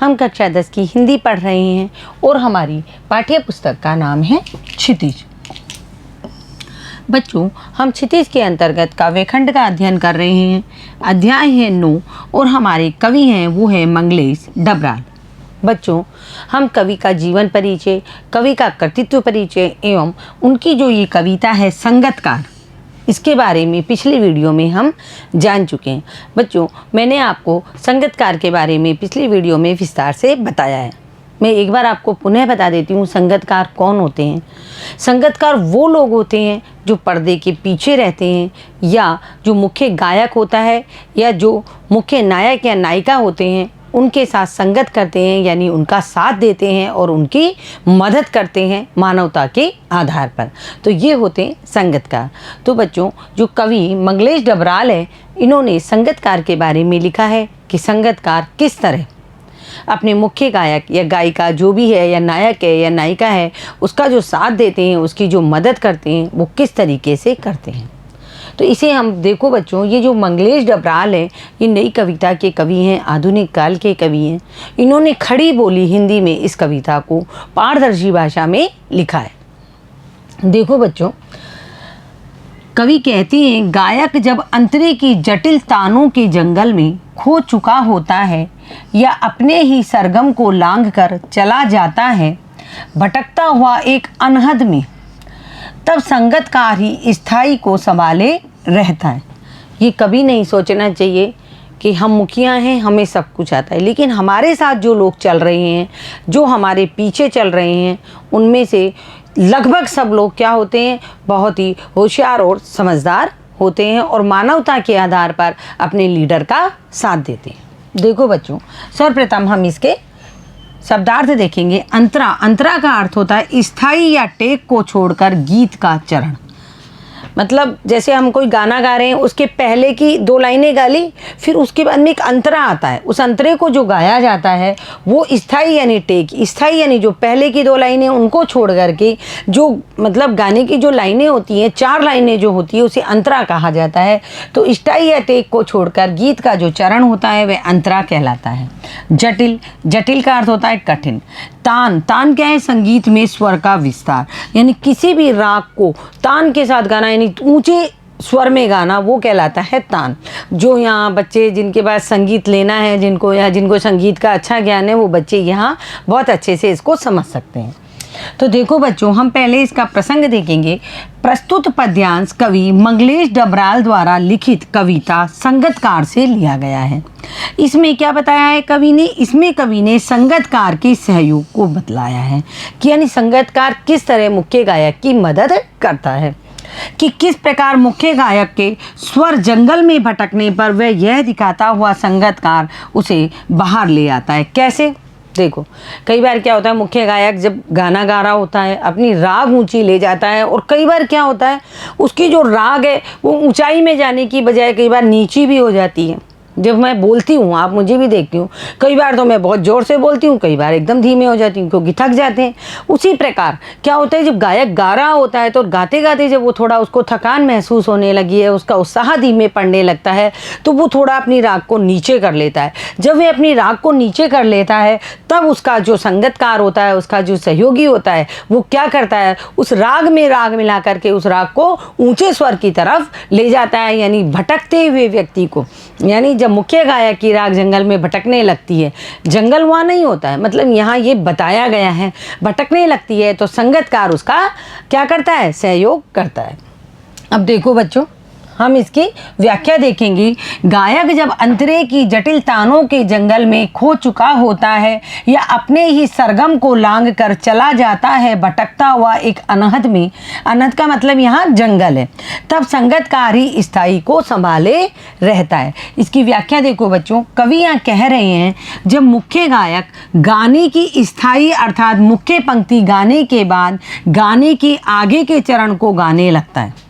हम कक्षा 10 की हिंदी पढ़ रहे हैं और हमारी पाठ्य पुस्तक का नाम है क्षितिज। बच्चों, हम क्षितिज के अंतर्गत काव्यखंड का अध्ययन कर रहे हैं। अध्याय है 9 और हमारे कवि हैं वो है मंगलेश डबराल। बच्चों, हम कवि का जीवन परिचय, कवि का कृतित्व परिचय एवं उनकी जो ये कविता है संगतकार, इसके बारे में पिछली वीडियो में हम जान चुके हैं। बच्चों, मैंने आपको संगतकार के बारे में पिछली वीडियो में विस्तार से बताया है। मैं एक बार आपको पुनः बता देती हूँ संगतकार कौन होते हैं। संगतकार वो लोग होते हैं जो पर्दे के पीछे रहते हैं, या जो मुख्य गायक होता है या जो मुख्य नायक या नायिका होते हैं उनके साथ संगत करते हैं, यानी उनका साथ देते हैं और उनकी मदद करते हैं मानवता के आधार पर। तो ये होते हैं संगतकार। तो बच्चों, जो कवि मंगलेश डबराल है, इन्होंने संगतकार के बारे में लिखा है कि संगतकार किस तरह अपने मुख्य गायक या गायिका जो भी है, या नायक है या नायिका है, उसका जो साथ देते हैं, उसकी जो मदद करते हैं, वो किस तरीके से करते हैं। तो इसे हम देखो बच्चों, ये जो मंगलेश डबराल है, ये नई कविता के कवि हैं, आधुनिक काल के कवि हैं। इन्होंने खड़ी बोली हिंदी में इस कविता को पारदर्शी भाषा में लिखा है। देखो बच्चों, कवि कहते हैं, गायक जब अंतरे की जटिल तानों के जंगल में खो चुका होता है या अपने ही सरगम को लांघ कर चला जाता है, भटकता हुआ एक अनहद में, तब संगतकार ही स्थाई को संभाले रहता है। ये कभी नहीं सोचना चाहिए कि हम मुखिया हैं, हमें सब कुछ आता है, लेकिन हमारे साथ जो लोग चल रहे हैं, जो हमारे पीछे चल रहे हैं, उनमें से लगभग सब लोग क्या होते हैं, बहुत ही होशियार और समझदार होते हैं और मानवता के आधार पर अपने लीडर का साथ देते हैं। देखो बच्चों, सर्वप्रथम हम इसके शब्दार्थ देखेंगे। अंतरा, अंतरा का अर्थ होता है स्थाई या टेक को छोड़कर गीत का चरण। मतलब जैसे हम कोई गाना गा रहे हैं, उसके पहले की 2 लाइनें गा ली, फिर उसके बाद में एक अंतरा आता है, उस अंतरे को जो गाया जाता है वो स्थाई यानी टेक। स्थाई यानी जो पहले की 2 लाइनें उनको छोड़ करके जो मतलब गाने की जो लाइनें होती हैं, 4 लाइनें जो होती है, उसे अंतरा कहा जाता है। तो स्थाई या टेक को छोड़कर गीत का जो चरण होता है वह अंतरा कहलाता है। जटिल, जटिल का अर्थ होता है कठिन। तान, तान क्या है, संगीत में स्वर का विस्तार, यानी किसी भी राग को तान के साथ गाना, यानी ऊंचे स्वर में गाना, वो कहलाता है तान। जो यहाँ बच्चे जिनके पास संगीत लेना है, जिनको संगीत का अच्छा ज्ञान है, वो बच्चे यहाँ बहुत अच्छे से इसको समझ सकते हैं। तो देखो बच्चों, हम पहले इसका प्रसंग देखेंगे। प्रस्तुत पद्यांश कवि मंगलेश डबराल द्वारा लिखित कविता संगतकार से लिया गया है। इसमें क्या बताया है कवि ने? इसमें कवि ने संगतकार के सहयोग को बतलाया है कि यानी संगतकार किस तरह मुख्य गायक की मदद करता है, कि किस प्रकार मुख्य गायक के स्वर जंगल में भटकने पर वह यह दिखाता हुआ संगतकार उसे बाहर ले आता है। कैसे? देखो, कई बार क्या होता है, मुख्य गायक जब गाना गा रहा होता है, अपनी राग ऊंची ले जाता है, और कई बार क्या होता है, उसकी जो राग है वो ऊंचाई में जाने की बजाय कई बार नीची भी हो जाती है। जब मैं बोलती हूँ, आप मुझे भी देखती हूँ, कई बार तो मैं बहुत ज़ोर से बोलती हूँ, कई बार एकदम धीमे हो जाती हूँ क्योंकि थक जाते हैं। उसी प्रकार क्या होता है, जब गायक गा रहा होता है तो गाते गाते जब वो थोड़ा उसको थकान महसूस होने लगी है, उसका उत्साह धीमे पड़ने लगता है, तो वो थोड़ा अपनी राग को नीचे कर लेता है। जब वह अपनी राग को नीचे कर लेता है, तब उसका जो संगतकार होता है, उसका जो सहयोगी होता है, वो क्या करता है, उस राग में राग मिला करके उस राग को ऊंचे स्वर की तरफ ले जाता है। यानी भटकते हुए व्यक्ति को, यानी जब मुख्य गायक की राग जंगल में भटकने लगती है, जंगल वहाँ नहीं होता है, मतलब यहाँ ये बताया गया है, भटकने लगती है, तो संगतकार उसका क्या करता है, सहयोग करता है। अब देखो बच्चों, हम इसकी व्याख्या देखेंगे। गायक जब अंतरे की जटिल तानों के जंगल में खो चुका होता है या अपने ही सरगम को लांघ कर चला जाता है, भटकता हुआ एक अनहद में, अनहद का मतलब यहाँ जंगल है, तब संगतकार ही स्थाई को संभाले रहता है। इसकी व्याख्या देखो बच्चों, कवि यहाँ कह रहे हैं, जब मुख्य गायक गाने की स्थाई अर्थात मुख्य पंक्ति गाने के बाद गाने के आगे के चरण को गाने लगता है।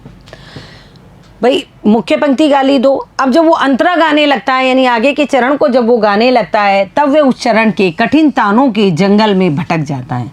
भाई मुख्य पंक्ति गा ली 2, अब जब वो अंतरा गाने लगता है, यानी आगे के चरण को जब वो गाने लगता है, तब वह उस चरण के कठिन तानों के जंगल में भटक जाता है।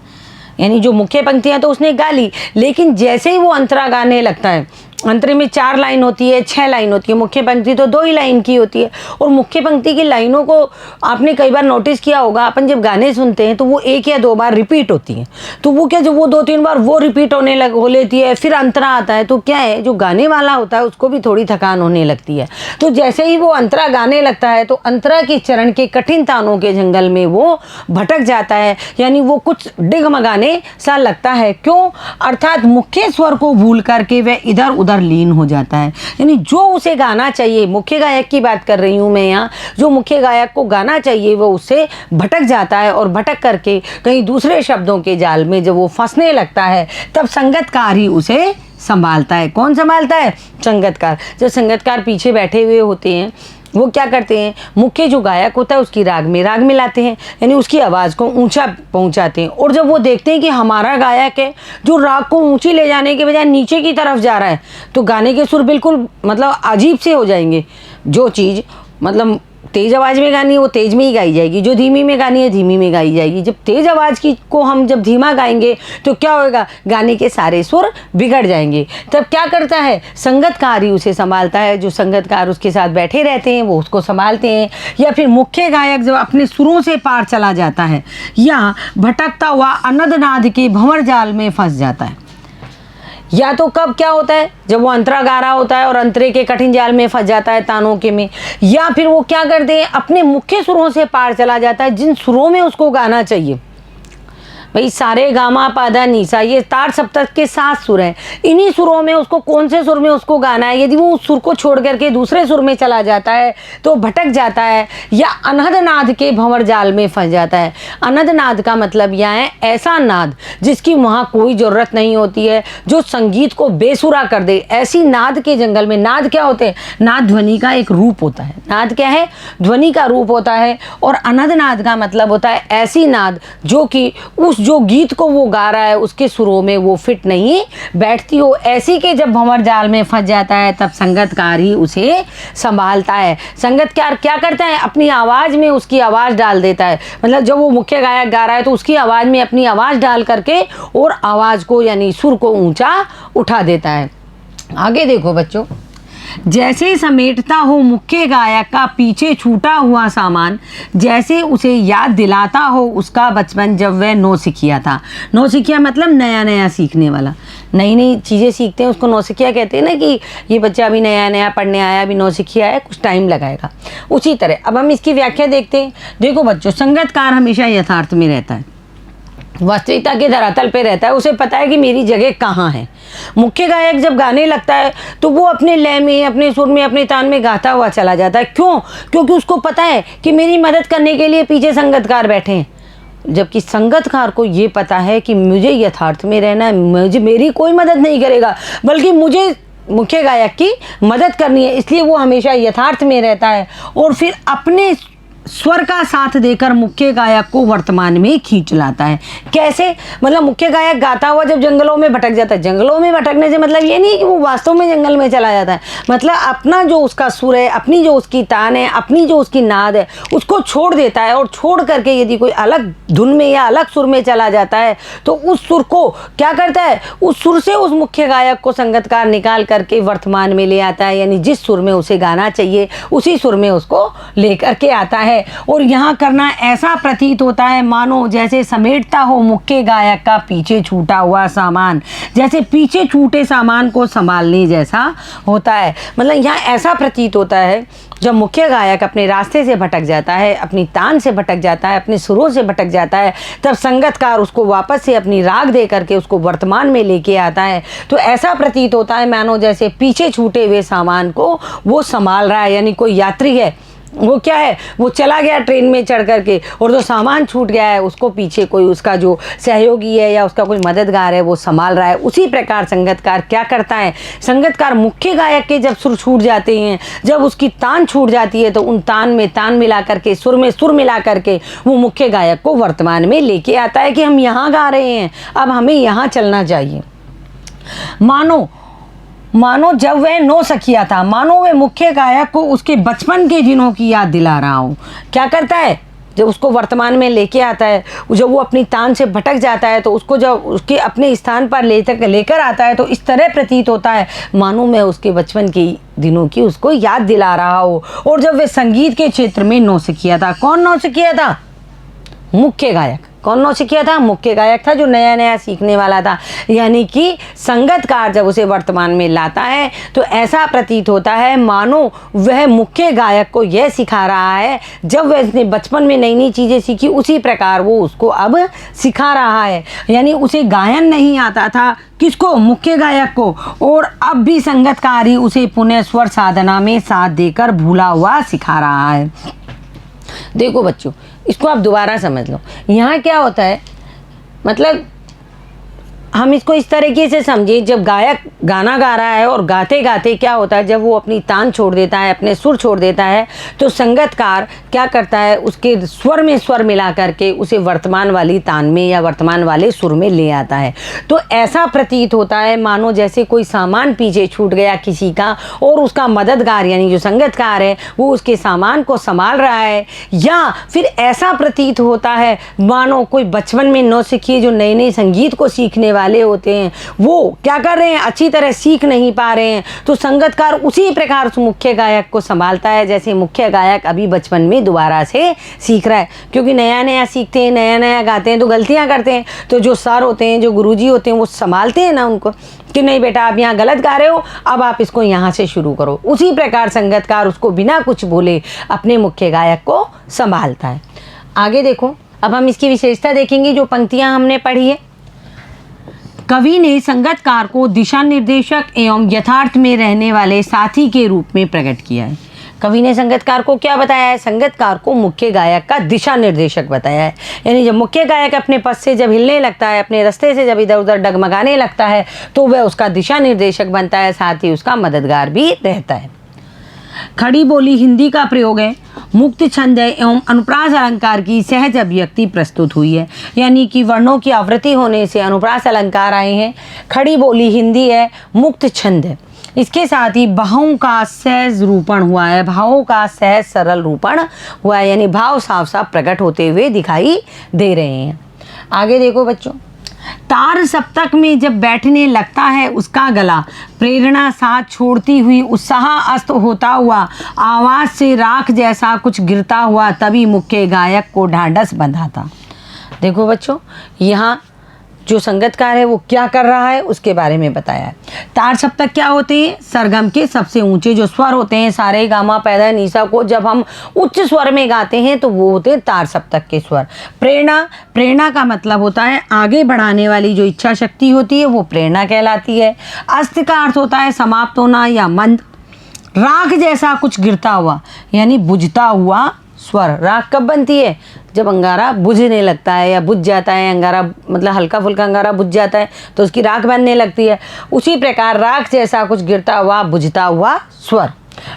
यानी जो मुख्य पंक्तियां तो उसने गा ली, लेकिन जैसे ही वो अंतरा गाने लगता है, अंतरे में 4 लाइन होती है, 6 लाइन होती है, मुख्य पंक्ति तो 2 ही लाइन की होती है। और मुख्य पंक्ति की लाइनों को आपने कई बार नोटिस किया होगा, अपन जब गाने सुनते हैं तो वो 1 या 2 बार रिपीट होती हैं, तो वो क्या, जब वो 2-3 बार वो रिपीट हो लेती है, फिर अंतरा आता है, तो क्या है, जो गाने वाला होता है उसको भी थोड़ी थकान होने लगती है। तो जैसे ही वो अंतरा गाने लगता है तो अंतरा के चरण के कठिन तानों के जंगल में वो भटक जाता है, यानी वो कुछ डिगमगाने सा लगता है। क्यों? अर्थात मुख्य स्वर को भूल करके वह इधर उधर लीन हो जाता है। यानी जो उसे गाना चाहिए, मुख्य गायक की बात कर रही हूँ मैं यहाँ, जो मुख्य गायक को गाना चाहिए वो उससे भटक जाता है, और भटक करके कहीं दूसरे शब्दों के जाल में जब वो फंसने लगता है तब संगतकार ही उसे संभालता है। कौन संभालता है? संगतकार। जब संगतकार पीछे बैठे हुए होते हैं, वो क्या करते हैं, मुख्य जो गायक होता है उसकी राग में लाते हैं, यानी उसकी आवाज़ को ऊंचा पहुंचाते हैं। और जब वो देखते हैं कि हमारा गायक है जो राग को ऊंची ले जाने के बजाय नीचे की तरफ जा रहा है, तो गाने के सुर बिल्कुल मतलब अजीब से हो जाएंगे। जो चीज़ मतलब तेज़ आवाज़ में गानी है वो तेज़ में ही गाई जाएगी, जो धीमी में गानी है धीमी में गाई जाएगी। जब तेज़ आवाज़ की को हम जब धीमा गाएंगे तो क्या होएगा, गाने के सारे सुर बिगड़ जाएंगे। तब क्या करता है, संगतकार ही उसे संभालता है। जो संगतकार उसके साथ बैठे रहते हैं वो उसको संभालते हैं। या फिर मुख्य गायक जब अपने सुरों से पार चला जाता है या भटकता हुआ अनदनाद के भंवर जाल में फंस जाता है, या तो कब क्या होता है, जब वो अंतरा गा रहा होता है और अंतरे के कठिन जाल में फंस जाता है तानों के में, या फिर वो क्या करते हैं, अपने मुख्य सुरों से पार चला जाता है, जिन सुरों में उसको गाना चाहिए। भाई सारे गामा पादा नीसा ये तार सप्तक के 7 सुर हैं, इन्हीं सुरों में उसको कौन से सुर में उसको गाना है, यदि वो उस सुर को छोड़ करके दूसरे सुर में चला जाता है तो भटक जाता है या अनहदनाद के भंवर जाल में फंस जाता है। अनहदनाद का मतलब यह है ऐसा नाद जिसकी वहाँ कोई ज़रूरत नहीं होती है, जो संगीत को बेसुरा कर दे। ऐसी नाद के जंगल में, नाद क्या होते हैं, नाद ध्वनि का एक रूप होता है। नाद क्या है, ध्वनि का रूप होता है। और अनहदनाद का मतलब होता है ऐसी नाद जो कि उस जो गीत को वो गा रहा है उसके सुरों में वो फिट नहीं बैठती हो। ऐसी के जब भंवर जाल में फंस जाता है तब संगतकार ही उसे संभालता है। संगतकार क्या करता है, अपनी आवाज़ में उसकी आवाज़ डाल देता है। मतलब जब वो मुख्य गायक गा रहा है तो उसकी आवाज़ में अपनी आवाज़ डाल करके और आवाज़ को यानी सुर को ऊंचा उठा देता है। आगे देखो बच्चों, जैसे समेटता हो मुख्य गायक का पीछे छूटा हुआ सामान, जैसे उसे याद दिलाता हो उसका बचपन जब वह नौसिखिया था। नौसिखिया मतलब नया नया सीखने वाला, नई नई चीज़ें सीखते हैं उसको नौसिखिया कहते हैं ना, कि ये बच्चा अभी नया नया पढ़ने आया, अभी नौसिखिया है, कुछ टाइम लगाएगा। उसी तरह अब हम इसकी व्याख्या देखते हैं। देखो बच्चों, संगतकार हमेशा यथार्थ में रहता है, वास्तविकता के धरातल पे रहता है। उसे पता है कि मेरी जगह कहाँ है। मुख्य गायक जब गाने लगता है तो वो अपने लय में, अपने सुर में, अपने तान में गाता हुआ चला जाता है। क्यों? क्योंकि उसको पता है कि मेरी मदद करने के लिए पीछे संगतकार बैठे हैं। जबकि संगतकार को ये पता है कि मुझे यथार्थ में रहना है, मुझे मेरी कोई मदद नहीं करेगा, बल्कि मुझे मुख्य गायक की मदद करनी है। इसलिए वो हमेशा यथार्थ में रहता है और फिर अपने स्वर का साथ देकर मुख्य गायक को वर्तमान में खींच लाता है। कैसे? मतलब मुख्य गायक गाता हुआ जब जंगलों में भटक जाता है, जंगलों में भटकने से मतलब ये नहीं कि वो वास्तव में जंगल में चला जाता है, मतलब अपना जो उसका सुर है, अपनी जो उसकी तान है, अपनी जो उसकी नाद है, उसको छोड़ देता है। और छोड़ करके यदि कोई अलग धुन में या अलग सुर में चला जाता है तो उस सुर को क्या करता है, उस सुर से उस मुख्य गायक को संगतकार निकाल करके वर्तमान में ले आता है। यानी जिस सुर में उसे गाना चाहिए उसी सुर में उसको लेकर के आता है। और यहाँ करना ऐसा प्रतीत होता है मानो जैसे समेटता हो मुख्य गायक का पीछे छूटा हुआ सामान, जैसे पीछे छूटे सामान को संभालने जैसा होता है। मतलब यहाँ ऐसा प्रतीत होता है जब मुख्य गायक अपने रास्ते से भटक जाता है, अपनी तान से भटक जाता है, अपने सुरों से भटक जाता है, तब संगतकार उसको वापस से अपनी राग दे करके उसको वर्तमान में लेके आता है। तो ऐसा प्रतीत होता है मानो जैसे पीछे छूटे हुए सामान को वो संभाल रहा है। यानी कोई यात्री है, वो क्या है, वो चला गया ट्रेन में चढ़ करके और जो सामान छूट गया है उसको पीछे कोई उसका जो सहयोगी है या उसका कोई मददगार है वो संभाल रहा है। उसी प्रकार संगतकार क्या करता है, संगतकार मुख्य गायक के जब सुर छूट जाते हैं, जब उसकी तान छूट जाती है तो उन तान में तान मिला करके, सुर में सुर मिला करके वो मुख्य गायक को वर्तमान में लेके आता है कि हम यहाँ गा रहे हैं, अब हमें यहाँ चलना चाहिए। मानो जब वह नौसिखिया था, मानो वह मुख्य गायक को उसके बचपन के दिनों की याद दिला रहा हो। क्या करता है, जब उसको वर्तमान में लेके आता है, जब वो अपनी तान से भटक जाता है तो उसको जब उसके अपने स्थान पर लेकर आता है तो इस तरह प्रतीत होता है मानो मैं उसके बचपन के दिनों की उसको याद दिला रहा हो। और जब वे संगीत के क्षेत्र में नौसिखिया था, कौन नौसिखिया था? मुख्य गायक। कौन नौसिखिया था? मुख्य गायक था, जो नया नया सीखने वाला था। यानी कि संगतकार जब उसे वर्तमान में लाता है तो ऐसा प्रतीत होता है मानो वह मुख्य गायक को यह सिखा रहा है, जब वह उसने बचपन में नई नई चीज़ें सीखी उसी प्रकार वो उसको अब सिखा रहा है। यानी उसे गायन नहीं आता था, किसको? मुख्य गायक को, और अब भी संगतकार ही उसे पुनः स्वर साधना में साथ देकर भूला हुआ सिखा रहा है। देखो बच्चों, इसको आप दोबारा समझ लो। यहाँ क्या होता है, मतलब हम इसको इस तरीके से समझें, जब गायक गाना गा रहा है और गाते गाते क्या होता है, जब वो अपनी तान छोड़ देता है, अपने सुर छोड़ देता है, तो संगतकार क्या करता है, उसके स्वर में स्वर मिला करके उसे वर्तमान वाली तान में या वर्तमान वाले सुर में ले आता है। तो ऐसा प्रतीत होता है मानो जैसे कोई सामान पीछे छूट गया किसी का और उसका मददगार यानी जो संगतकार है वो उसके सामान को संभाल रहा है। या फिर ऐसा प्रतीत होता है मानो कोई बचपन में नौसिखिए जो नए नए संगीत को सीखने वाले होते हैं वो क्या कर रहे हैं, अच्छी तरह सीख नहीं पा रहे हैं, तो संगतकार उसी प्रकार उस मुख्य गायक को संभालता है जैसे मुख्य गायक अभी बचपन में दोबारा से सीख रहा है। क्योंकि नया नया सीखते हैं, नया नया गाते हैं तो गलतियां करते हैं, तो जो सर होते हैं, जो गुरुजी होते हैं, वो संभालते हैं ना उनको कि नहीं बेटा आप यहाँ गलत गा रहे हो, अब आप इसको यहाँ से शुरू करो। उसी प्रकार संगतकार उसको बिना कुछ बोले अपने मुख्य गायक को संभालता है। आगे देखो, अब हम इसकी विशेषता देखेंगे जो पंक्तियां हमने पढ़ी है। कवि ने संगतकार को दिशा निर्देशक एवं यथार्थ में रहने वाले साथी के रूप में प्रकट किया है। कवि ने संगतकार को क्या बताया है? संगतकार को मुख्य गायक का दिशा निर्देशक बताया है। यानी जब मुख्य गायक अपने पद से जब हिलने लगता है, अपने रास्ते से जब इधर उधर डगमगाने लगता है तो वह उसका दिशा निर्देशक बनता है, साथ ही उसका मददगार भी रहता है। खड़ी बोली हिंदी का प्रयोग है। मुक्त छंद एवं अनुप्रास अलंकार की सहज अभिव्यक्ति प्रस्तुत हुई है। यानी कि वर्णों की आवृत्ति होने से अनुप्रास अलंकार आए हैं। खड़ी बोली हिंदी है, मुक्त छंद है। इसके साथ ही भावों का सहज रूपण हुआ है, भावों का सहज सरल रूपण हुआ है, यानी भाव साफ साफ प्रकट होते हुए दिखाई दे रहे हैं। आगे देखो बच्चों, तार सप्तक में जब बैठने लगता है उसका गला, प्रेरणा साथ छोड़ती हुई उत्साह अस्त होता हुआ, आवाज़ से राख जैसा कुछ गिरता हुआ, तभी मुख्य गायक को ढांढस बंधाता। देखो बच्चों, यहाँ जो संगतकार है वो क्या कर रहा है उसके बारे में बताया है। तार सप्तक क्या होते हैं? सरगम के सबसे ऊंचे जो स्वर होते हैं, सारे गामा पैदा निशा को जब हम उच्च स्वर में गाते हैं तो वो होते हैं तार सप्तक के स्वर। प्रेरणा का मतलब होता है आगे बढ़ाने वाली जो इच्छा शक्ति होती है वो प्रेरणा कहलाती है। अस्त का अर्थ होता है समाप्त होना या मंद। राख जैसा कुछ गिरता हुआ यानी बुझता हुआ स्वर। राख कब बनती है? जब अंगारा बुझने लगता है या बुझ जाता है, अंगारा मतलब हल्का फुल्का अंगारा बुझ जाता है तो उसकी राख बनने लगती है। उसी प्रकार राख जैसा कुछ गिरता हुआ बुझता हुआ स्वर।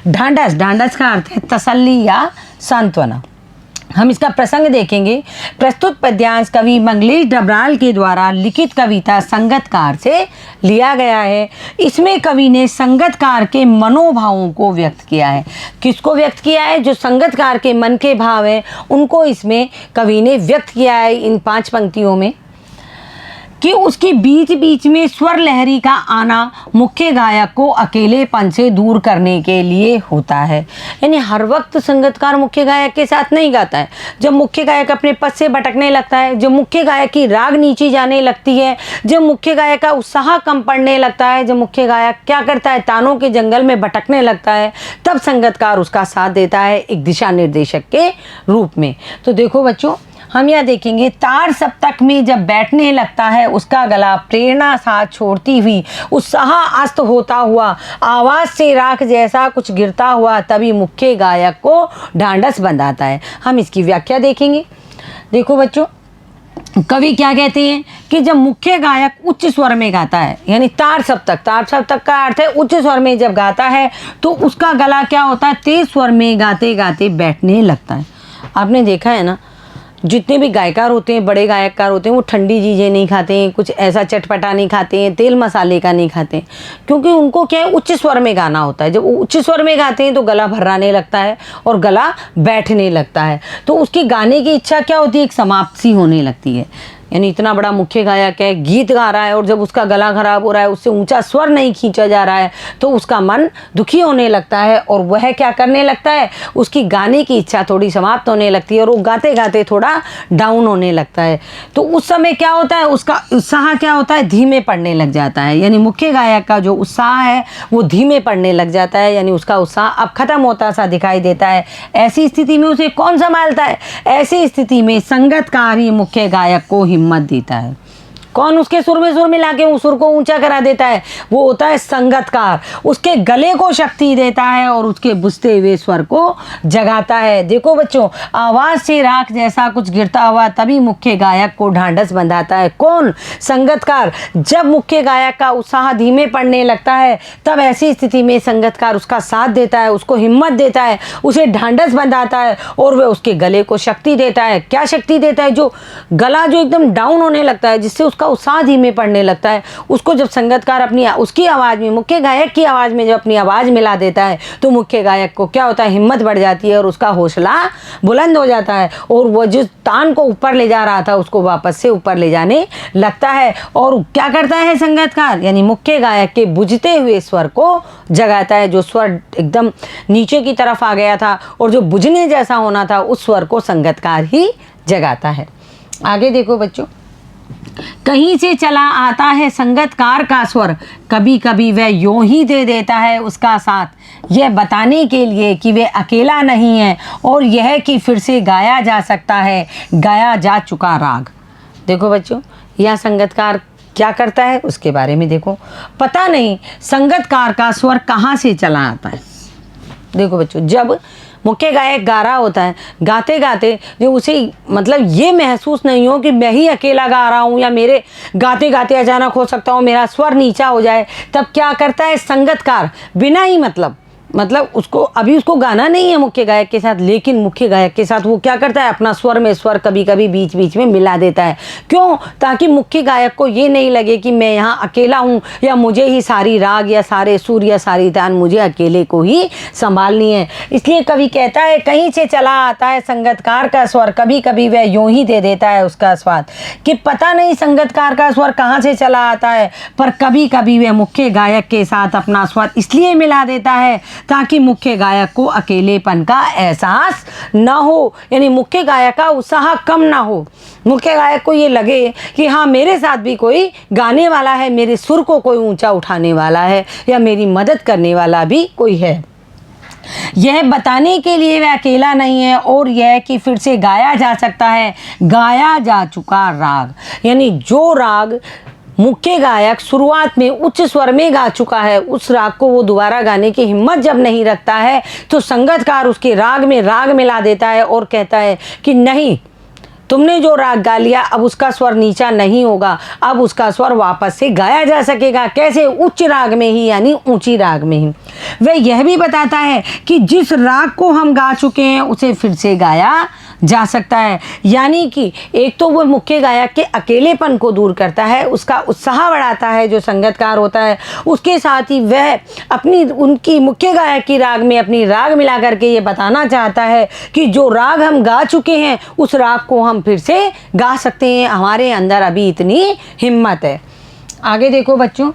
ढांढस, ढांढस का अर्थ है तसल्ली या सांत्वना। हम इसका प्रसंग देखेंगे। प्रस्तुत पद्यांश कवि मंगलेश डबराल के द्वारा लिखित कविता संगतकार से लिया गया है। इसमें कवि ने संगतकार के मनोभावों को व्यक्त किया है। किसको व्यक्त किया है? जो संगतकार के मन के भाव हैं उनको इसमें कवि ने व्यक्त किया है इन 5 पंक्तियों में, कि उसके बीच बीच में स्वर लहरी का आना मुख्य गायक को अकेलेपन से दूर करने के लिए होता है। यानी हर वक्त संगतकार मुख्य गायक के साथ नहीं गाता है। जब मुख्य गायक अपने पद से भटकने लगता है, जब मुख्य गायक की राग नीची जाने लगती है, जब मुख्य गायक का उत्साह कम पड़ने लगता है, जब मुख्य गायक क्या करता है तानों के जंगल में भटकने लगता है, तब संगतकार उसका साथ देता है एक दिशा निर्देशक के रूप में। तो देखो बच्चों, हम यह देखेंगे तार सप्तक में जब बैठने लगता है उसका गला, प्रेरणा साथ छोड़ती हुई उत्साह अस्त होता हुआ, आवाज़ से राख जैसा कुछ गिरता हुआ, तभी मुख्य गायक को ढांढस बंधाता है। हम इसकी व्याख्या देखेंगे। देखो बच्चों, कवि क्या कहते हैं कि जब मुख्य गायक उच्च स्वर में गाता है, यानी तार सप्तक का अर्थ है उच्च स्वर में जब गाता है तो उसका गला क्या होता है, तेज स्वर में गाते गाते बैठने लगता है। आपने देखा है ना, जितने भी गायकार होते हैं, बड़े गायककार होते हैं, वो ठंडी चीज़ें नहीं खाते हैं, कुछ ऐसा चटपटा नहीं खाते हैं, तेल मसाले का नहीं खाते हैं, क्योंकि उनको क्या है, उच्च स्वर में गाना होता है। जब वो उच्च स्वर में गाते हैं तो गला भर्राने लगता है और गला बैठने लगता है, तो उसकी गाने की इच्छा क्या होती है, एक समाप्ति होने लगती है। यानी इतना बड़ा मुख्य गायक है, गीत गा रहा है, और जब उसका गला खराब हो रहा है, उससे ऊंचा स्वर नहीं खींचा जा रहा है, तो उसका मन दुखी होने लगता है और वह क्या करने लगता है, उसकी गाने की इच्छा थोड़ी समाप्त होने लगती है और वो गाते गाते थोड़ा डाउन होने लगता है। तो उस समय क्या होता है, उसका उत्साह क्या होता है, धीमे पड़ने लग जाता है। यानी मुख्य गायक का जो उत्साह है वो धीमे पड़ने लग जाता है, यानी उसका उत्साह अब खत्म होता सा दिखाई देता है। ऐसी स्थिति में उसे कौन संभालता है, ऐसी स्थिति में संगतकार ही मुख्य गायक को हिम्मत देता है। कौन उसके सुर में सुर मिला के उस सुर को ऊंचा करा देता है, वो होता है संगतकार। उसके गले को शक्ति देता है और उसके बुझते हुए स्वर को जगाता है। देखो बच्चों, आवाज से राख जैसा कुछ गिरता हुआ तभी मुख्य गायक को ढांढस बंधाता है। कौन, संगतकार। जब मुख्य गायक का उत्साह धीमे पड़ने लगता है तब ऐसी स्थिति में संगतकार उसका साथ देता है, उसको हिम्मत देता है, उसे ढांढस बंधाता है और वह उसके गले को शक्ति देता है। क्या शक्ति देता है, जो गला जो एकदम डाउन होने लगता है, जिससे का उत्साह धीमे पड़ने लगता है, उसको जब संगतकार अपनी उसकी आवाज में, मुख्य गायक की आवाज में जब अपनी आवाज मिला देता है तो मुख्य गायक को क्या होता है, हिम्मत बढ़ जाती है और उसका हौसला बुलंद हो जाता है और वह जिस तान को ऊपर ले जा रहा था उसको वापस से ऊपर ले जाने लगता है। और क्या करता है संगतकार, यानी मुख्य गायक के बुझते हुए स्वर को जगाता है। जो स्वर एकदम नीचे की तरफ आ गया था और जो बुझने जैसा होना था, उस स्वर को संगतकार ही जगाता है। आगे देखो बच्चों, कहीं से चला आता है संगतकार का स्वर, कभी कभी वह यूं ही दे देता है उसका साथ, यह बताने के लिए कि वे अकेला नहीं है और यह कि फिर से गाया जा सकता है गाया जा चुका राग। देखो बच्चों, यह संगतकार क्या करता है उसके बारे में देखो। पता नहीं संगतकार का स्वर कहाँ से चला आता है। देखो बच्चों, जब मुख्य गायक गा रहा होता है, गाते गाते जो उसे मतलब ये महसूस नहीं हो कि मैं ही अकेला गा रहा हूँ या मेरे गाते गाते अचानक हो सकता हो मेरा स्वर नीचा हो जाए, तब क्या करता है संगतकार, बिना ही मतलब उसको अभी उसको गाना नहीं है मुख्य गायक के साथ, लेकिन मुख्य गायक के साथ वो क्या करता है, अपना स्वर में स्वर कभी कभी बीच बीच में मिला देता है। क्यों, ताकि मुख्य गायक को ये नहीं लगे कि मैं यहाँ अकेला हूँ या मुझे ही सारी राग या सारे सुर या सारी तान मुझे अकेले को ही संभालनी है। इसलिए कवि कहता है, कहीं से चला आता है संगतकार का स्वर, कभी कभी वह यूं ही दे देता है उसका स्वाद। कि पता नहीं संगतकार का स्वर कहाँ से चला आता है, पर कभी कभी वह मुख्य गायक के साथ अपना स्वर इसलिए मिला देता है ताकि मुख्य गायक को अकेलेपन का एहसास न हो, यानी मुख्य गायक का उत्साह कम ना हो। मुख्य गायक को ये लगे कि हाँ, मेरे साथ भी कोई गाने वाला है, मेरे सुर को कोई ऊंचा उठाने वाला है या मेरी मदद करने वाला भी कोई है। यह बताने के लिए वह अकेला नहीं है और यह कि फिर से गाया जा सकता है गाया जा चुका राग। यानी जो राग मुख्य गायक शुरुआत में उच्च स्वर में गा चुका है, उस राग को वो दोबारा गाने की हिम्मत जब नहीं रखता है तो संगतकार उसके राग में राग मिला देता है और कहता है कि नहीं, तुमने जो राग गा लिया अब उसका स्वर नीचा नहीं होगा, अब उसका स्वर वापस से गाया जा सकेगा। कैसे, उच्च राग में ही, यानी ऊंची राग में ही। वह यह भी बताता है कि जिस राग को हम गा चुके हैं उसे फिर से गाया जा सकता है। यानी कि एक तो वो मुख्य गायक के अकेलेपन को दूर करता है, उसका उत्साह बढ़ाता है जो संगतकार होता है, उसके साथ ही वह अपनी उनकी मुख्य गायक की राग में अपनी राग मिला करके ये बताना चाहता है कि जो राग हम गा चुके हैं उस राग को हम फिर से गा सकते हैं, हमारे अंदर अभी इतनी हिम्मत है। आगे देखो बच्चों,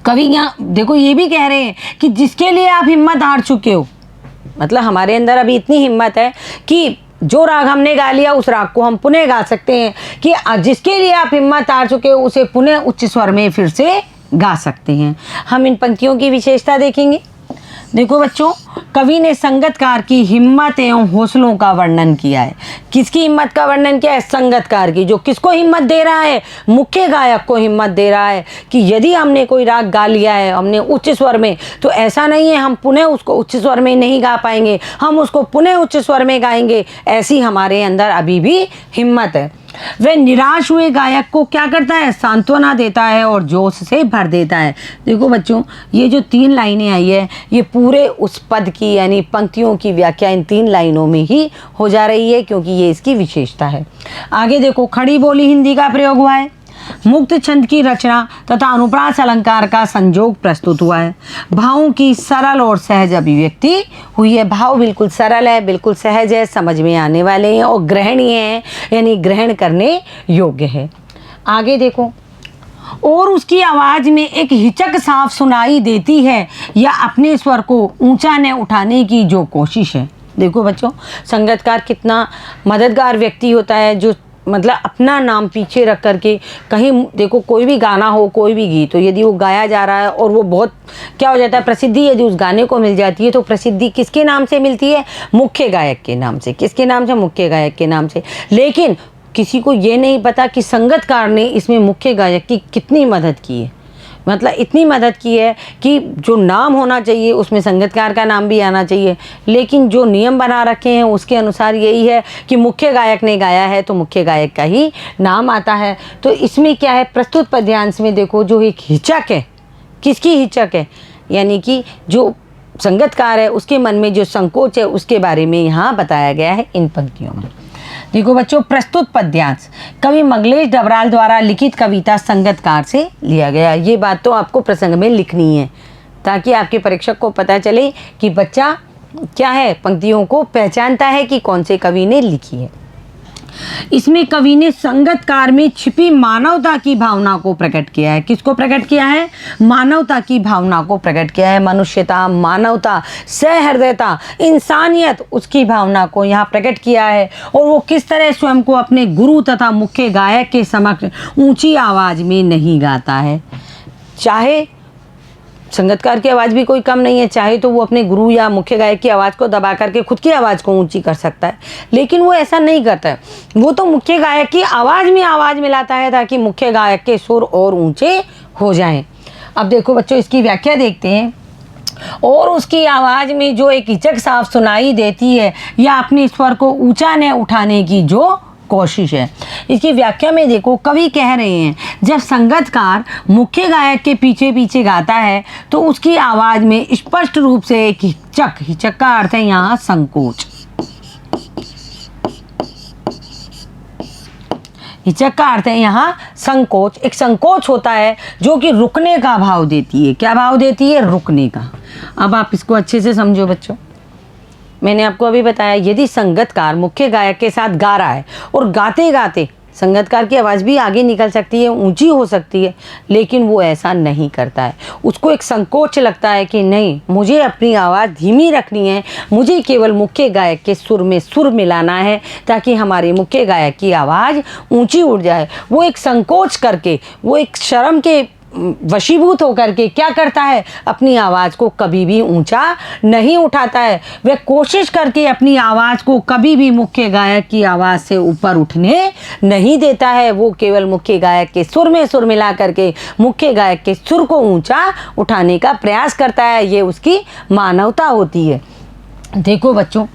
कवि यहाँ देखो ये भी कह रहे हैं कि जिसके लिए आप हिम्मत हार चुके हो, मतलब हमारे अंदर अभी इतनी हिम्मत है कि जो राग हमने गा लिया उस राग को हम पुनः गा सकते हैं, कि जिसके लिए आप हिम्मत हार चुके हो उसे पुनः उच्च स्वर में फिर से गा सकते हैं। हम इन पंक्तियों की विशेषता देखेंगे। देखो बच्चों, कवि ने संगतकार की हिम्मत एवं हौसलों का वर्णन किया है। किसकी हिम्मत का वर्णन किया है? संगतकार की। जो किसको हिम्मत दे रहा है? मुख्य गायक को हिम्मत दे रहा है कि यदि हमने कोई राग गा लिया है हमने उच्च स्वर में, तो ऐसा नहीं है हम पुनः उसको उच्च स्वर में नहीं गा पाएंगे, हम उसको पुनः उच्च स्वर में गाएंगे। ऐसी हमारे अंदर अभी भी हिम्मत है। वह निराश हुए गायक को क्या करता है? सांत्वना देता है और जोश से भर देता है। देखो बच्चों, ये जो 3 लाइनें आई है ये पूरे उस पद पद की यानी पंक्तियों की व्याख्या इन 3 लाइनों में ही हो जा रही है, क्योंकि ये इसकी विशेषता है। आगे देखो, खड़ी बोली हिंदी का प्रयोग हुआ है, मुक्त छंद की रचना तथा अनुप्रास अलंकार का संयोग प्रस्तुत हुआ है, भावों की सरल और सहज अभिव्यक्ति हुई है। भाव बिल्कुल सरल है, बिल्कुल सहज है, समझ में आने वाले हैं और ग्रहणीय हैं, यानी ग्रहण करने योग्य है। आगे देखो, और उसकी आवाज़ में एक हिचक साफ सुनाई देती है या अपने स्वर को ऊंचा न उठाने की जो कोशिश है। देखो बच्चों, संगीतकार कितना मददगार व्यक्ति होता है, जो मतलब अपना नाम पीछे रख करके कहीं, देखो कोई भी गाना हो, कोई भी गीत हो, यदि वो गाया जा रहा है और वो बहुत क्या हो जाता है, प्रसिद्धि यदि उस गाने को मिल जाती है, तो प्रसिद्धि किसके नाम से मिलती है? मुख्य गायक के नाम से। किसके नाम से? मुख्य गायक के नाम से। लेकिन किसी को ये नहीं पता कि संगीतकार ने इसमें मुख्य गायक की कितनी मदद की है। मतलब इतनी मदद की है कि जो नाम होना चाहिए उसमें संगीतकार का नाम भी आना चाहिए, लेकिन जो नियम बना रखे हैं उसके अनुसार यही है कि मुख्य गायक ने गाया है तो मुख्य गायक का ही नाम आता है। तो इसमें क्या है, प्रस्तुत पद्यांश में देखो जो एक हिचक है, किसकी हिचक है? यानी कि जो संगीतकार है उसके मन में जो संकोच है उसके बारे में यहाँ बताया गया है इन पंक्तियों में। देखो बच्चों, प्रस्तुत पद्यांश कवि मंगलेश डबराल द्वारा लिखित कविता संगीतकार से लिया गया। ये बात तो आपको प्रसंग में लिखनी है, ताकि आपके परीक्षक को पता चले कि बच्चा क्या है, पंक्तियों को पहचानता है कि कौन से कवि ने लिखी है। इसमें कवि ने संगीतकार में छिपी मानवता की भावना को प्रकट किया है। किसको प्रकट किया है? मानवता की भावना को प्रकट किया है। मनुष्यता, मानवता, सहृदयता, इंसानियत, उसकी भावना को यहाँ प्रकट किया है। और वो किस तरह स्वयं को अपने गुरु तथा मुख्य गायक के समक्ष ऊंची आवाज़ में नहीं गाता है। चाहे संगीतकार की आवाज़ भी कोई कम नहीं है, चाहे तो वो अपने गुरु या मुख्य गायक की आवाज़ को दबा करके खुद की आवाज़ को ऊंची कर सकता है, लेकिन वो ऐसा नहीं करता है। वो तो मुख्य गायक की आवाज़ में आवाज़ मिलाता है ताकि मुख्य गायक के सुर और ऊंचे हो जाएं। अब देखो बच्चों, इसकी व्याख्या देखते हैं। और उसकी आवाज़ में जो एक हिचक साफ सुनाई देती है या अपने स्वर को ऊंचा न उठाने की जो कोशिश है। इसकी व्याख्या में देखो, कवि कह रहे हैं जब संगीतकार मुख्य गायक के पीछे पीछे गाता है तो उसकी आवाज़ में स्पष्ट रूप से एक हिचक, हिचक का अर्थ है यहाँ संकोच, हिचक का अर्थ है यहाँ संकोच। एक संकोच होता है जो कि रुकने का भाव देती है। क्या भाव देती है? रुकने का। अब आप इसको अच्छे से समझो बच्चों। मैंने आपको अभी बताया, यदि संगीतकार मुख्य गायक के साथ गा रहा है और गाते गाते संगीतकार की आवाज़ भी आगे निकल सकती है, ऊंची हो सकती है, लेकिन वो ऐसा नहीं करता है। उसको एक संकोच लगता है कि नहीं, मुझे अपनी आवाज़ धीमी रखनी है, मुझे केवल मुख्य गायक के सुर में सुर मिलाना है ताकि हमारे मुख्य गायक की आवाज़ ऊंची उठ जाए। वो एक संकोच करके, वो एक शर्म के वशीभूत होकर के क्या करता है, अपनी आवाज़ को कभी भी ऊंचा नहीं उठाता है। वह कोशिश करके अपनी आवाज़ को कभी भी मुख्य गायक की आवाज़ से ऊपर उठने नहीं देता है। वो केवल मुख्य गायक के सुर में सुर मिला करके मुख्य गायक के सुर को ऊंचा उठाने का प्रयास करता है। ये उसकी मानवता होती है। देखो बच्चों,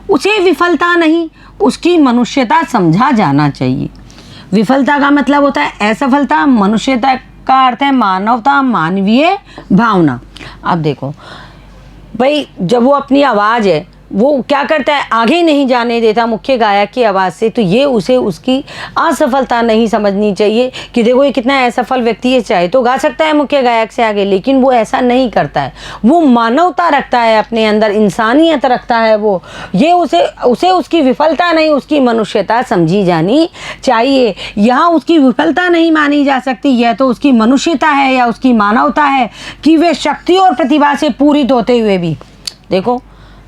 उसे विफलता नहीं, उसकी मनुष्यता समझा जाना चाहिए। विफलता का मतलब होता है असफलता, मनुष्यता का अर्थ है मानवता, मानवीय भावना। अब देखो भाई, जब वो अपनी आवाज़ है वो क्या करता है, आगे नहीं जाने देता मुख्य गायक की आवाज़ से, तो ये उसे उसकी असफलता नहीं समझनी चाहिए कि देखो ये कितना असफल व्यक्ति है, चाहे तो गा सकता है मुख्य गायक से आगे, लेकिन वो ऐसा नहीं करता है। वो मानवता रखता है अपने अंदर, इंसानियत रखता है। वो ये उसे उसकी विफलता नहीं, उसकी मनुष्यता समझी जानी चाहिए। यहाँ उसकी विफलता नहीं मानी जा सकती, यह तो उसकी मनुष्यता है या उसकी मानवता है कि वे शक्ति और प्रतिभा से पूरित होते हुए भी, देखो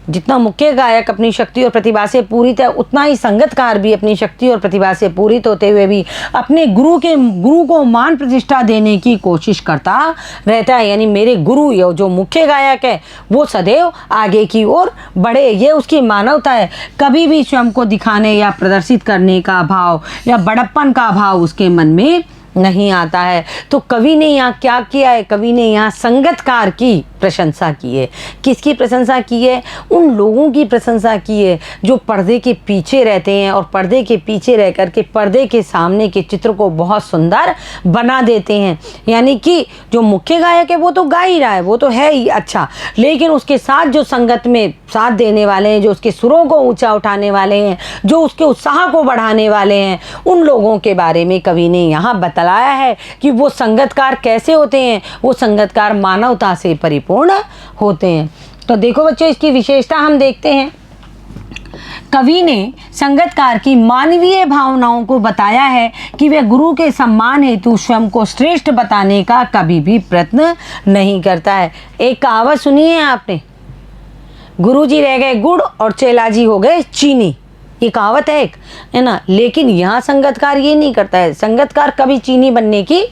जितना मुख्य गायक अपनी शक्ति और प्रतिभा से पूरित है, उतना ही संगीतकार भी अपनी शक्ति और प्रतिभा से पूरित होते हुए भी अपने गुरु को मान प्रतिष्ठा देने की कोशिश करता रहता है। यानी मेरे गुरु या जो मुख्य गायक है वो सदैव आगे की ओर बढ़े, ये उसकी मानवता है। कभी भी स्वयं को दिखाने या प्रदर्शित करने का भाव या बड़प्पन का भाव उसके मन में नहीं आता है। तो कवि ने यहाँ क्या किया है, कवि ने यहाँ संगतकार की प्रशंसा की है। किसकी प्रशंसा की है? उन लोगों की प्रशंसा की है जो पर्दे के पीछे रहते हैं और पर्दे के पीछे रह कर के पर्दे के सामने के चित्र को बहुत सुंदर बना देते हैं। यानी कि जो मुख्य गायक है वो तो गा ही रहा है, वो तो है ही अच्छा, लेकिन उसके साथ जो संगत में साथ देने वाले हैं, जो उसके सुरों को ऊंचा उठाने वाले हैं, जो उसके उत्साह को बढ़ाने वाले हैं, उन लोगों के बारे में कवि ने यहाँ बतलाया है कि वो संगतकार कैसे होते हैं। वो संगतकार मानवता से परिपूर्ण होते हैं। तो देखो बच्चों, इसकी विशेषता हम देखते हैं। कवि ने संगतकार की मानवीय भावनाओं को बताया है कि वह गुरु के सम्मान हेतु स्वयं को श्रेष्ठ बताने का कभी भी प्रयत्न नहीं करता है। एक कहावत सुनी है आपने, गुरुजी रह गए गुड़ और चेलाजी हो गए चीनी। ये कहावत है एक, है ना। लेकिन यहाँ संगतकार ये नहीं करता है। संगतकार कभी चीनी बनने की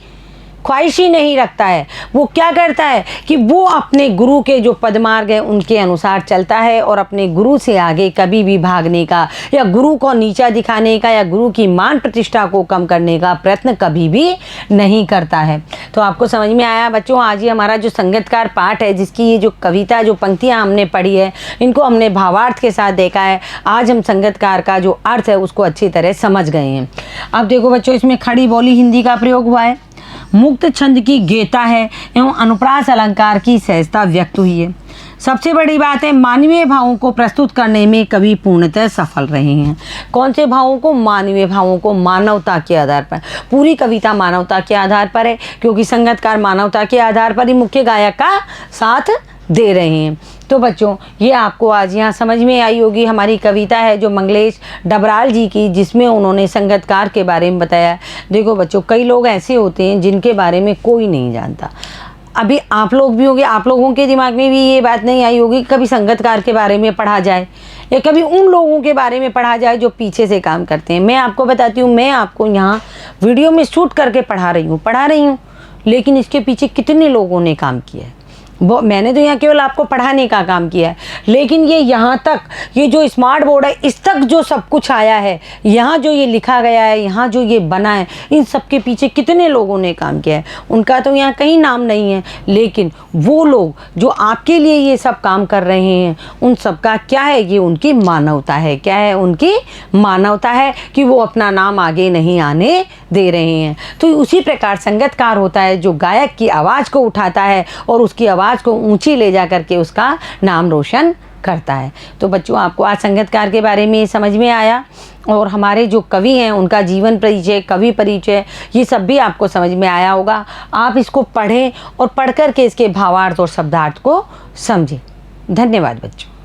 ख्वाहिश ही नहीं रखता है। वो क्या करता है कि वो अपने गुरु के जो पदमार्ग है उनके अनुसार चलता है और अपने गुरु से आगे कभी भी भागने का या गुरु को नीचा दिखाने का या गुरु की मान प्रतिष्ठा को कम करने का प्रयत्न कभी भी नहीं करता है। तो आपको समझ में आया बच्चों, आज ये हमारा जो संगतकार पाठ है, जिसकी ये जो कविता जो पंक्तियाँ हमने पढ़ी है, इनको हमने भावार्थ के साथ देखा है। आज हम संगतकार का जो अर्थ है उसको अच्छी तरह समझ गए हैं। अब देखो बच्चों, इसमें खड़ी बोली हिंदी का प्रयोग हुआ है, मुक्त छंद की गेता है एवं अनुप्रास अलंकार की सहजता व्यक्त हुई है। सबसे बड़ी बात है, मानवीय भावों को प्रस्तुत करने में कवि पूर्णतः सफल रहे हैं। कौन से भावों को? मानवीय भावों को, मानवता के आधार पर। पूरी कविता मानवता के आधार पर है, क्योंकि संगतकार मानवता के आधार पर ही मुख्य गायक का साथ दे रहे हैं। तो बच्चों, ये आपको आज यहाँ समझ में आई होगी। हमारी कविता है जो मंगलेश डबराल जी की, जिसमें उन्होंने संगतकार के बारे में बताया। देखो बच्चों, कई लोग ऐसे होते हैं जिनके बारे में कोई नहीं जानता। अभी आप लोग भी होंगे, आप लोगों के दिमाग में भी ये बात नहीं आई होगी कभी संगतकार के बारे में पढ़ा जाए या कभी उन लोगों के बारे में पढ़ा जाए जो पीछे से काम करते हैं। मैं आपको बताती हूँ, मैं आपको यहाँ वीडियो में शूट करके पढ़ा रही हूँ, लेकिन इसके पीछे कितने लोगों ने काम किया है। वो मैंने तो यहाँ केवल आपको पढ़ाने का काम किया है, लेकिन ये यहाँ तक, ये जो स्मार्ट बोर्ड है इस तक जो सब कुछ आया है, यहाँ जो ये लिखा गया है, यहाँ जो ये बना है, इन सब के पीछे कितने लोगों ने काम किया है। उनका तो यहाँ कहीं नाम नहीं है, लेकिन वो लोग जो आपके लिए ये सब काम कर रहे हैं, उन सब का क्या है? ये उनकी मानवता है। क्या है? उनकी मानवता है कि वो अपना नाम आगे नहीं आने दे रहे हैं। तो उसी प्रकार संगतकार होता है जो गायक की आवाज़ को उठाता है और उसकी आवाज़ को ऊंची ले जा करके उसका नाम रोशन करता है। तो बच्चों, आपको आज संगतकार के बारे में समझ में आया और हमारे जो कवि हैं उनका जीवन परिचय, कवि परिचय, ये सब भी आपको समझ में आया होगा। आप इसको पढ़ें और पढ़ कर के इसके भावार्थ और शब्दार्थ को समझें। धन्यवाद बच्चों।